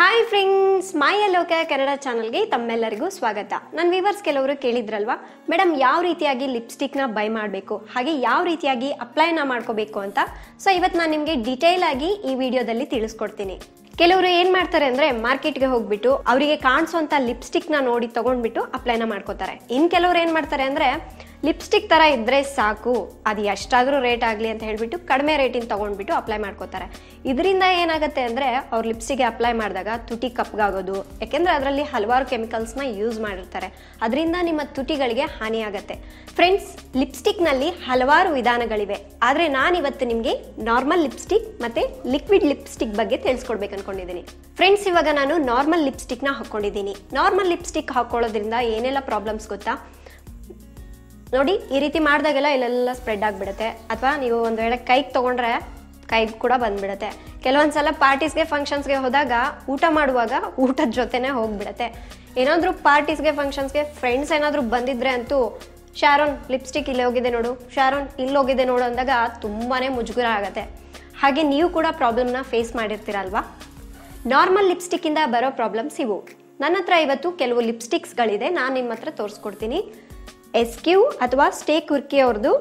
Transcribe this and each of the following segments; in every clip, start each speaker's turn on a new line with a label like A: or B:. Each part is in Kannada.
A: ಹಾಯ್ ಫ್ರೆಂಡ್ಸ್, ಮಾಯ ಲೋಕ ಕನ್ನಡ ಚಾನಲ್ಗೆ ತಮ್ಮೆಲ್ಲರಿಗೂ ಸ್ವಾಗತ. ನನ್ನ ವ್ಯೂವರ್ಸ್ ಕೆಲವರು ಕೇಳಿದ್ರಲ್ವಾ, ಮೇಡಮ್ ಯಾವ ರೀತಿಯಾಗಿ ಲಿಪ್ಸ್ಟಿಕ್ನ ಬೈ ಮಾಡಬೇಕು, ಹಾಗೆ ಯಾವ ರೀತಿಯಾಗಿ ಅಪ್ಲೈನ ಮಾಡ್ಕೋಬೇಕು ಅಂತ. ಸೊ ಇವತ್ತು ನಾನು ನಿಮಗೆ ಡೀಟೇಲ್ ಆಗಿ ಈ ವಿಡಿಯೋದಲ್ಲಿ ತಿಳಿಸ್ಕೊಡ್ತೀನಿ. ಕೆಲವರು ಏನ್ ಮಾಡ್ತಾರೆ ಅಂದ್ರೆ ಮಾರ್ಕೆಟ್ಗೆ ಹೋಗ್ಬಿಟ್ಟು ಅವರಿಗೆ ಕಾಣಿಸುವಂತ ಲಿಪ್ಸ್ಟಿಕ್ ನ ನೋಡಿ ತಗೊಂಡ್ಬಿಟ್ಟು ಅಪ್ಲೈನ ಮಾಡ್ಕೋತಾರೆ. ಇನ್ ಕೆಲವರು ಏನ್ ಮಾಡ್ತಾರೆ ಅಂದ್ರೆ ಲಿಪ್ಸ್ಟಿಕ್ ತರ ಇದ್ರೆ ಸಾಕು, ಅದು ಎಷ್ಟಾದ್ರೂ ರೇಟ್ ಆಗ್ಲಿ ಅಂತ ಹೇಳ್ಬಿಟ್ಟು ಕಡಿಮೆ ರೇಟಿನ ತಗೊಂಡ್ಬಿಟ್ಟು ಅಪ್ಲೈ ಮಾಡ್ಕೋತಾರೆ. ಇದರಿಂದ ಏನಾಗುತ್ತೆ ಅಂದ್ರೆ ಅವ್ರ ಲಿಪ್ಸ್ಟಿಗೆ ಅಪ್ಲೈ ಮಾಡಿದಾಗ ತುಟಿ ಕಪ್ಪಗಾಗೋದು, ಯಾಕೆಂದ್ರೆ ಅದರಲ್ಲಿ ಹಲವಾರು ಕೆಮಿಕಲ್ಸ್ ನ ಯೂಸ್ ಮಾಡಿರ್ತಾರೆ. ಅದರಿಂದ ನಿಮ್ಮ ತುಟಿಗಳಿಗೆ ಹಾನಿ ಆಗುತ್ತೆ. ಫ್ರೆಂಡ್ಸ್, ಲಿಪ್ಸ್ಟಿಕ್ ನಲ್ಲಿ ಹಲವಾರು ವಿಧಾನಗಳಿವೆ, ಆದ್ರೆ ನಾನು ಇವತ್ತು ನಿಮ್ಗೆ ನಾರ್ಮಲ್ ಲಿಪ್ಸ್ಟಿಕ್ ಮತ್ತೆ ಲಿಕ್ವಿಡ್ ಲಿಪ್ಸ್ಟಿಕ್ ಬಗ್ಗೆ ತಿಳಿಸ್ಕೊಡ್ಬೇಕು ಅನ್ಕೊಂಡಿದ್ದೀನಿ. ಫ್ರೆಂಡ್ಸ್, ಇವಾಗ ನಾನು ನಾರ್ಮಲ್ ಲಿಪ್ಸ್ಟಿಕ್ ನ ಹಾಕೊಂಡಿದ್ದೀನಿ. ನಾರ್ಮಲ್ ಲಿಪ್ಸ್ಟಿಕ್ ಹಾಕೊಳ್ಳೋದ್ರಿಂದ ಏನೆಲ್ಲ ಪ್ರಾಬ್ಲಮ್ಸ್ ಗೊತ್ತಾ? ನೋಡಿ, ಈ ರೀತಿ ಮಾಡಿದಾಗೆಲ್ಲ ಇಲ್ಲೆಲ್ಲ ಸ್ಪ್ರೆಡ್ ಆಗಿಬಿಡುತ್ತೆ, ಅಥವಾ ನೀವು ಒಂದು ವೇಳೆ ಕೈಗೆ ತೊಗೊಂಡ್ರೆ ಕೈಗೆ ಕೂಡ ಬಂದ್ಬಿಡುತ್ತೆ. ಕೆಲವೊಂದ್ಸಲ ಪಾರ್ಟೀಸ್ಗೆ ಫಂಕ್ಷನ್ಸ್ಗೆ ಹೋದಾಗ ಊಟ ಮಾಡುವಾಗ ಊಟದ ಜೊತೆನೇ ಹೋಗ್ಬಿಡುತ್ತೆ. ಏನಾದರೂ ಪಾರ್ಟೀಸ್ಗೆ ಫಂಕ್ಷನ್ಸ್ಗೆ ಫ್ರೆಂಡ್ಸ್ ಏನಾದರೂ ಬಂದಿದ್ರೆ ಅಂತೂ ಶಾರೋನ್ ಲಿಪ್ಸ್ಟಿಕ್ ಇಲ್ಲಿ ಹೋಗಿದೆ ನೋಡು, ಶಾರೋನ್ ಇಲ್ಲಿ ಹೋಗಿದೆ ನೋಡು ಅಂದಾಗ ತುಂಬಾ ಮುಜುಗರ ಆಗುತ್ತೆ. ಹಾಗೆ ನೀವು ಕೂಡ ಪ್ರಾಬ್ಲಮ್ನ ಫೇಸ್ ಮಾಡಿರ್ತೀರಲ್ವಾ? ನಾರ್ಮಲ್ ಲಿಪ್ಸ್ಟಿಕ್ಕಿಂದ ಬರೋ ಪ್ರಾಬ್ಲಮ್ಸ್ ಇವು. ನನ್ನ ಹತ್ರ ಇವತ್ತು ಕೆಲವು ಲಿಪ್ಸ್ಟಿಕ್ಸ್ಗಳಿದೆ, ನಾನು ನಿಮ್ಮ ಹತ್ರ ತೋರಿಸ್ಕೊಡ್ತೀನಿ. ಎಸ್ಕ್ಯೂ ಅಥವಾ ಸ್ಟೇ ಕುರ್ಕಿ ಅವ್ರದ್ದು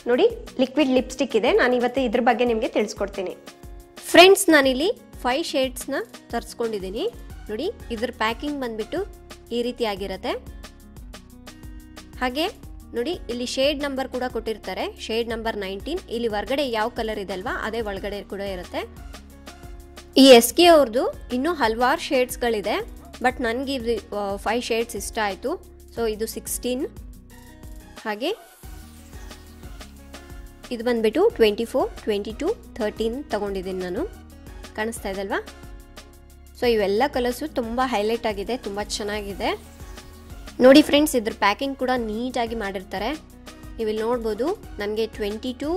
A: ನೋಡಿ ಲಿಕ್ವಿಡ್ ಲಿಪ್ಸ್ಟಿಕ್ ಇದೆ. ನಾನು ಇವತ್ತು ಇದ್ರ ಬಗ್ಗೆ ನಿಮಗೆ ತಿಳಿಸ್ಕೊಡ್ತೀನಿ. ಫ್ರೆಂಡ್ಸ್, ನಾನಿಲ್ಲಿ 5 ಶೇಡ್ಸ್ನ ತರಿಸ್ಕೊಂಡಿದ್ದೀನಿ. ನೋಡಿ, ಇದ್ರ ಪ್ಯಾಕಿಂಗ್ ಬಂದ್ಬಿಟ್ಟು ಈ ರೀತಿ ಆಗಿರುತ್ತೆ. ಹಾಗೆ ನೋಡಿ, ಇಲ್ಲಿ ಶೇಡ್ ನಂಬರ್ ಕೂಡ ಕೊಟ್ಟಿರ್ತಾರೆ, ಶೇಡ್ ನಂಬರ್ 19. ಇಲ್ಲಿ ಹೊರಗಡೆ ಯಾವ ಕಲರ್ ಇದೆ ಅಲ್ವಾ, ಅದೇ ಒಳಗಡೆ ಕೂಡ ಇರುತ್ತೆ. ಈ ಎಸ್ಕ್ಯೂ ಅವ್ರದ್ದು ಇನ್ನೂ ಹಲವಾರು ಶೇಡ್ಸ್ಗಳಿದೆ, ಬಟ್ ನನಗೆ ಇದು 5 ಶೇಡ್ಸ್ ಇಷ್ಟ ಆಯಿತು. ಸೊ ಇದು 16, ಹಾಗೆ ಇದು ಬಂದ್ಬಿಟ್ಟು 24, 22, 13 ತಗೊಂಡಿದ್ದೀನಿ ನಾನು. ಕಾಣಿಸ್ತಾ ಇದಲ್ವಾ? ಸೊ ಇವೆಲ್ಲ ಕಲರ್ಸು ತುಂಬ ಹೈಲೈಟ್ ಆಗಿದೆ, ತುಂಬ ಚೆನ್ನಾಗಿದೆ. ನೋಡಿ ಫ್ರೆಂಡ್ಸ್, ಇದ್ರ ಪ್ಯಾಕಿಂಗ್ ಕೂಡ ನೀಟಾಗಿ ಮಾಡಿರ್ತಾರೆ. ನೀವು ಇಲ್ಲಿ ನೋಡ್ಬೋದು. ನನಗೆ 22,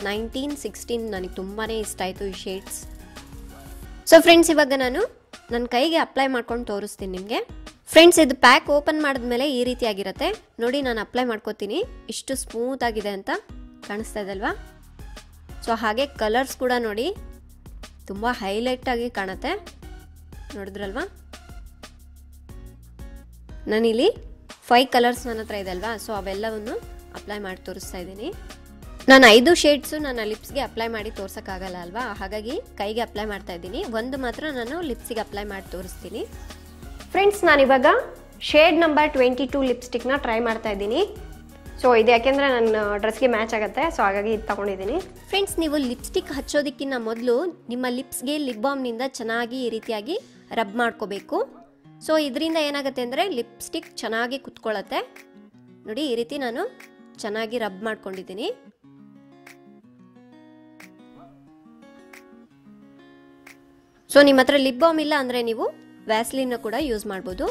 A: 19, 16 ನನಗೆ ತುಂಬಾ ಇಷ್ಟ ಆಯಿತು ಈ ಶೇಡ್ಸ್. ಸೊ ಫ್ರೆಂಡ್ಸ್, ಇವಾಗ ನಾನು ನನ್ನ ಕೈಗೆ ಅಪ್ಲೈ ಮಾಡ್ಕೊಂಡು ತೋರಿಸ್ತೀನಿ ನಿಮಗೆ. ಫ್ರೆಂಡ್ಸ್, ಇದು ಪ್ಯಾಕ್ ಓಪನ್ ಮಾಡಿದ್ಮೇಲೆ ಈ ರೀತಿ ಆಗಿರುತ್ತೆ. ನೋಡಿ, ನಾನು ಅಪ್ಲೈ ಮಾಡ್ಕೋತೀನಿ. ಇಷ್ಟು ಸ್ಮೂತ್ ಆಗಿದೆ ಅಂತ ಕಾಣಿಸ್ತಾ ಇದಲ್ವಾ? ಸೊ ಹಾಗೆ ಕಲರ್ಸ್ ಕೂಡ ನೋಡಿ ತುಂಬ ಹೈಲೈಟಾಗಿ ಕಾಣುತ್ತೆ. ನೋಡಿದ್ರಲ್ವಾ? ನಾನಿಲ್ಲಿ 5 ಕಲರ್ಸ್ ನನ್ನ ಹತ್ರ ಇದೆ ಅಲ್ವಾ? ಸೊ ಅವೆಲ್ಲವನ್ನು ಅಪ್ಲೈ ಮಾಡಿ ತೋರಿಸ್ತಾ ಇದ್ದೀನಿ. ನಾನು 5 ಶೇಡ್ಸು ನನ್ನ ಲಿಪ್ಸ್ಗೆ ಅಪ್ಲೈ ಮಾಡಿ ತೋರ್ಸೋಕ್ಕಾಗಲ್ಲ ಅಲ್ವಾ? ಹಾಗಾಗಿ ಕೈಗೆ ಅಪ್ಲೈ ಮಾಡ್ತಾ ಇದ್ದೀನಿ. ಒಂದು ಮಾತ್ರ ನಾನು ಲಿಪ್ಸಿಗೆ ಅಪ್ಲೈ ಮಾಡಿ ತೋರಿಸ್ತೀನಿ. ಫ್ರೆಂಡ್ಸ್, ನಾನಿವಾಗ ಶೇಡ್ ನಂಬರ್ 22 ಲಿಪ್ಸ್ಟಿಕ್ನ ಟ್ರೈ ಮಾಡ್ತಾ ಇದ್ದೀನಿ. ಸೊ ಇದು ಯಾಕೆಂದರೆ ನನ್ನ ಡ್ರೆಸ್ಗೆ ಮ್ಯಾಚ್ ಆಗುತ್ತೆ, ಸೊ ಹಾಗಾಗಿ ಇದು ತಗೊಂಡಿದ್ದೀನಿ. ಫ್ರೆಂಡ್ಸ್, ನೀವು ಲಿಪ್ಸ್ಟಿಕ್ ಹಚ್ಚೋದಕ್ಕಿಂತ ಮೊದಲು ನಿಮ್ಮ ಲಿಪ್ಸ್ಗೆ ಲಿಪ್ ಬಾಮ್ನಿಂದ ಚೆನ್ನಾಗಿ ಈ ರೀತಿಯಾಗಿ ರಬ್ ಮಾಡ್ಕೋಬೇಕು. ಸೊ ಇದರಿಂದ ಏನಾಗುತ್ತೆ ಅಂದರೆ ಲಿಪ್ಸ್ಟಿಕ್ ಚೆನ್ನಾಗಿ ಕುತ್ಕೊಳ್ಳುತ್ತೆ. ನೋಡಿ, ಈ ರೀತಿ ನಾನು ಚೆನ್ನಾಗಿ ರಬ್ ಮಾಡ್ಕೊಂಡಿದ್ದೀನಿ. ಸೊ ನಿಮ್ಮ ಹತ್ರ ಲಿಪ್ ಬಾಮ್ ಇಲ್ಲ ಅಂದರೆ ನೀವು ವ್ಯಾಸ್ಲಿನ್ನ ಕೂಡ ಯೂಸ್ ಮಾಡ್ಬೋದು.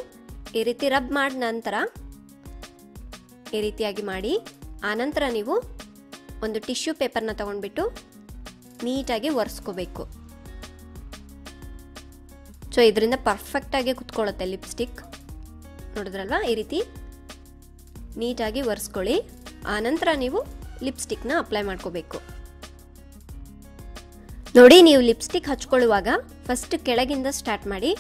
A: ಈ ರೀತಿ ರಬ್ ಮಾಡಿದ ನಂತರ ಈ ರೀತಿಯಾಗಿ ಮಾಡಿ, ಆನಂತರ ನೀವು ಒಂದು ಟಿಶ್ಯೂ ಪೇಪರ್ನ ತಗೊಂಡ್ಬಿಟ್ಟು ನೀಟಾಗಿ ಒರೆಸ್ಕೋಬೇಕು. ಸೊ ಇದರಿಂದ ಪರ್ಫೆಕ್ಟಾಗಿ ಕುತ್ಕೊಳ್ಳುತ್ತೆ ಲಿಪ್ಸ್ಟಿಕ್. ನೋಡಿದ್ರಲ್ವಾ? ಈ ರೀತಿ ನೀಟಾಗಿ ಒರೆಸ್ಕೊಳ್ಳಿ. ಆನಂತರ ನೀವು ಲಿಪ್ಸ್ಟಿಕ್ನ ಅಪ್ಲೈ ಮಾಡ್ಕೋಬೇಕು. ನೋಡಿ, ನೀವು ಲಿಪ್ಸ್ಟಿಕ್ ಹಚ್ಕೊಳ್ಳುವಾಗ ಫಸ್ಟ್ ಕೆಳಗಿಂದ ಸ್ಟಾರ್ಟ್ ಮಾಡಿ.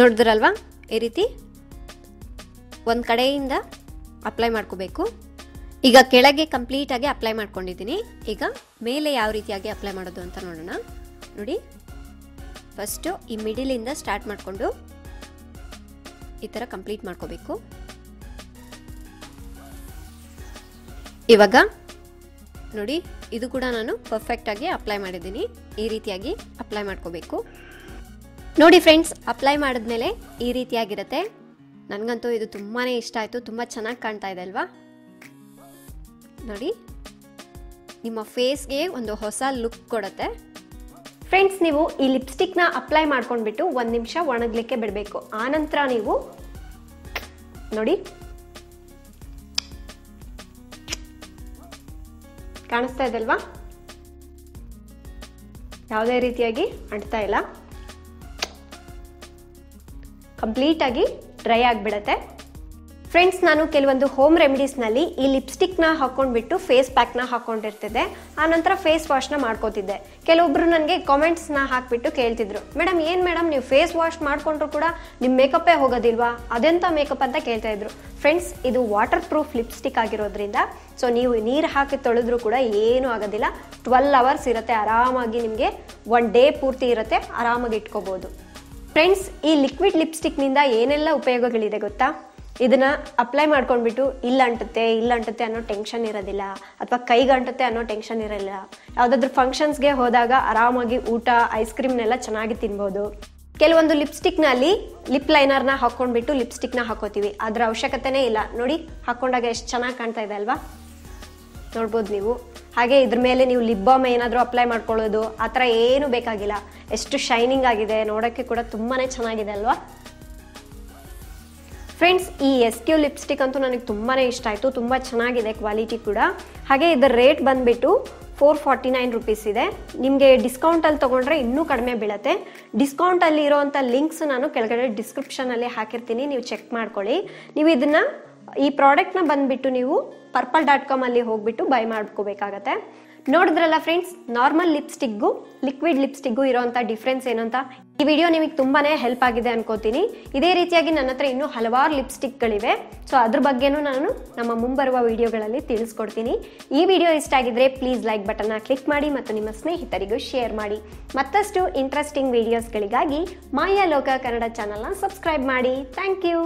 A: ನೋಡಿದ್ರಲ್ವಾ? ಈ ರೀತಿ ಒಂದು ಕಡೆಯಿಂದ ಅಪ್ಲೈ ಮಾಡ್ಕೋಬೇಕು. ಈಗ ಕೆಳಗೆ ಕಂಪ್ಲೀಟಾಗಿ ಅಪ್ಲೈ ಮಾಡ್ಕೊಂಡಿದ್ದೀನಿ. ಈಗ ಮೇಲೆ ಯಾವ ರೀತಿಯಾಗಿ ಅಪ್ಲೈ ಮಾಡೋದು ಅಂತ ನೋಡೋಣ. ನೋಡಿ, ಫಸ್ಟು ಈ ಮಿಡಿಲಿಂದ ಸ್ಟಾರ್ಟ್ ಮಾಡಿಕೊಂಡು ಈ ಥರ ಕಂಪ್ಲೀಟ್ ಮಾಡ್ಕೋಬೇಕು. ಇವಾಗ ನೋಡಿ, ಇದು ಕೂಡ ನಾನು ಪರ್ಫೆಕ್ಟಾಗಿ ಅಪ್ಲೈ ಮಾಡಿದ್ದೀನಿ. ಈ ರೀತಿಯಾಗಿ ಅಪ್ಲೈ ಮಾಡ್ಕೋಬೇಕು. ನೋಡಿ ಫ್ರೆಂಡ್ಸ್, ಅಪ್ಲೈ ಮಾಡಿದ್ಮೇಲೆ ಈ ರೀತಿಯಾಗಿರುತ್ತೆ. ನನಗಂತೂ ಇದು ತುಂಬಾ ಇಷ್ಟ ಆಯಿತು, ತುಂಬ ಚೆನ್ನಾಗಿ ಕಾಣ್ತಾ ಇದೆ ಅಲ್ವಾ? ನೋಡಿ, ನಿಮ್ಮ ಫೇಸ್ಗೆ ಒಂದು ಹೊಸ ಲುಕ್ ಕೊಡುತ್ತೆ. ಫ್ರೆಂಡ್ಸ್, ನೀವು ಈ ಲಿಪ್ಸ್ಟಿಕ್ನ ಅಪ್ಲೈ ಮಾಡ್ಕೊಂಡ್ಬಿಟ್ಟು 1 ನಿಮಿಷ ಒಣಗಲಿಕ್ಕೆ ಬಿಡಬೇಕು. ಆನಂತರ ನೀವು ನೋಡಿ, ಕಾಣಿಸ್ತಾ ಇದಲ್ವಾ? ಯಾವುದೇ ರೀತಿಯಾಗಿ ಅಂಟ್ತಾ ಇಲ್ಲ, ಕಂಪ್ಲೀಟಾಗಿ ಡ್ರೈ ಆಗಿಬಿಡತ್ತೆ. ಫ್ರೆಂಡ್ಸ್, ನಾನು ಕೆಲವೊಂದು ಹೋಮ್ ರೆಮಿಡೀಸ್ನಲ್ಲಿ ಈ ಲಿಪ್ಸ್ಟಿಕ್ನ ಹಾಕೊಂಡ್ಬಿಟ್ಟು ಫೇಸ್ ಪ್ಯಾಕ್ನ ಹಾಕೊಂಡಿರ್ತಿದ್ದೆ. ಆನಂತರ ಫೇಸ್ ವಾಶ್ನ ಮಾಡ್ಕೋತಿದ್ದೆ. ಕೆಲವೊಬ್ರು ನನಗೆ ಕಾಮೆಂಟ್ಸ್ನ ಹಾಕ್ಬಿಟ್ಟು ಕೇಳ್ತಿದ್ರು, ಮೇಡಮ್ ಏನು ಮೇಡಮ್ ನೀವು ಫೇಸ್ ವಾಶ್ ಮಾಡ್ಕೊಂಡ್ರು ಕೂಡ ನಿಮ್ಮ ಮೇಕಪ್ಪೇ ಹೋಗೋದಿಲ್ವಾ, ಅದೆಂಥ ಮೇಕಪ್ ಅಂತ ಕೇಳ್ತಾ ಇದ್ರು. ಫ್ರೆಂಡ್ಸ್, ಇದು ವಾಟರ್ ಪ್ರೂಫ್ ಲಿಪ್ಸ್ಟಿಕ್ ಆಗಿರೋದ್ರಿಂದ ಸೊ ನೀವು ನೀರು ಹಾಕಿ ತೊಳೆದ್ರೂ ಕೂಡ ಏನೂ ಆಗೋದಿಲ್ಲ. 12 ಅವರ್ಸ್ ಇರುತ್ತೆ, ಆರಾಮಾಗಿ ನಿಮಗೆ 1 ಡೇ ಪೂರ್ತಿ ಇರುತ್ತೆ, ಆರಾಮಾಗಿ ಇಟ್ಕೋಬೋದು. ಫ್ರೆಂಡ್ಸ್, ಈ ಲಿಕ್ವಿಡ್ ಲಿಪ್ಸ್ಟಿಕ್ನಿಂದ ಏನೆಲ್ಲ ಉಪಯೋಗಗಳಿದೆ ಗೊತ್ತಾ? ಇದನ್ನ ಅಪ್ಲೈ ಮಾಡ್ಕೊಂಡ್ಬಿಟ್ಟು ಇಲ್ಲ ಅಂಟುತ್ತೆ ಅನ್ನೋ ಟೆನ್ಷನ್ ಇರೋದಿಲ್ಲ, ಅಥವಾ ಕೈಗಂಟುತ್ತೆ ಅನ್ನೋ ಟೆನ್ಷನ್ ಇರಲ್ಲ. ಯಾವುದಾದ್ರೂ ಫಂಕ್ಷನ್ಸ್ಗೆ ಹೋದಾಗ ಆರಾಮಾಗಿ ಊಟ, ಐಸ್ ಕ್ರೀಮ್ನೆಲ್ಲ ಚೆನ್ನಾಗಿ ತಿನ್ಬೋದು. ಕೆಲವೊಂದು ಲಿಪ್ಸ್ಟಿಕ್ನಲ್ಲಿ ಲಿಪ್ ಲೈನರ್ನ ಹಾಕ್ಕೊಂಡ್ಬಿಟ್ಟು ಲಿಪ್ಸ್ಟಿಕ್ನ ಹಾಕೋತೀವಿ, ಅದರ ಅವಶ್ಯಕತೆನೇ ಇಲ್ಲ. ನೋಡಿ, ಹಾಕ್ಕೊಂಡಾಗ ಎಷ್ಟು ಚೆನ್ನಾಗಿ ಕಾಣ್ತಾ ಇದೆ ಅಲ್ವಾ, ನೋಡ್ಬೋದು ನೀವು. ಹಾಗೆ ಇದ್ರ ಮೇಲೆ ನೀವು ಲಿಪ್ ಬಾಮ್ ಏನಾದರೂ ಅಪ್ಲೈ ಮಾಡ್ಕೊಳ್ಳೋದು ಆ ಥರ ಏನೂ ಬೇಕಾಗಿಲ್ಲ. ಎಷ್ಟು ಶೈನಿಂಗ್ ಆಗಿದೆ, ನೋಡೋಕ್ಕೆ ಕೂಡ ತುಂಬಾ ಚೆನ್ನಾಗಿದೆ ಅಲ್ವಾ. ಫ್ರೆಂಡ್ಸ್, ಈ SQ ಲಿಪ್ಸ್ಟಿಕ್ ಅಂತೂ ನನಗೆ ತುಂಬಾ ಇಷ್ಟ ಆಯಿತು, ತುಂಬ ಚೆನ್ನಾಗಿದೆ ಕ್ವಾಲಿಟಿ ಕೂಡ. ಹಾಗೆ ಇದರ ರೇಟ್ ಬಂದುಬಿಟ್ಟು 449 ರುಪೀಸ್ ಇದೆ. ನಿಮಗೆ ಡಿಸ್ಕೌಂಟಲ್ಲಿ ತೊಗೊಂಡ್ರೆ ಇನ್ನೂ ಕಡಿಮೆ ಬೀಳುತ್ತೆ. ಡಿಸ್ಕೌಂಟಲ್ಲಿ ಇರೋವಂಥ ಲಿಂಕ್ಸ್ ನಾನು ಕೆಳಗಡೆ ಡಿಸ್ಕ್ರಿಪ್ಷನಲ್ಲಿ ಹಾಕಿರ್ತೀನಿ, ನೀವು ಚೆಕ್ ಮಾಡ್ಕೊಳ್ಳಿ. ನೀವು ಇದನ್ನು ಈ ಪ್ರಾಡಕ್ಟ್ನ ಬಂದುಬಿಟ್ಟು ನೀವು purple.com ಅಲ್ಲಿ ಹೋಗ್ಬಿಟ್ಟು ಬೈ ಮಾಡ್ಕೋಬೇಕಾಗತ್ತೆ. ನೋಡಿದ್ರಲ್ಲ ಫ್ರೆಂಡ್ಸ್, ನಾರ್ಮಲ್ ಲಿಪ್ಸ್ಟಿಕ್ಗೂ ಲಿಕ್ವಿಡ್ ಲಿಪ್ಸ್ಟಿಕ್ಗೂ ಇರೋವಂಥ ಡಿಫ್ರೆನ್ಸ್ ಏನು ಅಂತ. ಈ ವಿಡಿಯೋ ನಿಮಗೆ ತುಂಬಾ ಹೆಲ್ಪ್ ಆಗಿದೆ ಅನ್ಕೋತೀನಿ. ಇದೇ ರೀತಿಯಾಗಿ ನನ್ನ ಹತ್ರ ಇನ್ನೂ ಹಲವಾರು ಲಿಪ್ಸ್ಟಿಕ್ಗಳಿವೆ. ಸೊ ಅದ್ರ ಬಗ್ಗೆನೂ ನಾನು ನಮ್ಮ ಮುಂಬರುವ ವಿಡಿಯೋಗಳಲ್ಲಿ ತಿಳಿಸ್ಕೊಡ್ತೀನಿ. ಈ ವಿಡಿಯೋ ಇಷ್ಟ ಆಗಿದ್ರೆ ಪ್ಲೀಸ್ ಲೈಕ್ ಬಟನ್ನ ಕ್ಲಿಕ್ ಮಾಡಿ ಮತ್ತು ನಿಮ್ಮ ಸ್ನೇಹಿತರಿಗೂ ಶೇರ್ ಮಾಡಿ. ಮತ್ತಷ್ಟು ಇಂಟ್ರೆಸ್ಟಿಂಗ್ ವಿಡಿಯೋಸ್ಗಳಿಗಾಗಿ ಮಾಯಾ ಲೋಕ ಕನ್ನಡ ಚಾನಲ್ನ ಸಬ್ಸ್ಕ್ರೈಬ್ ಮಾಡಿ. Thank you.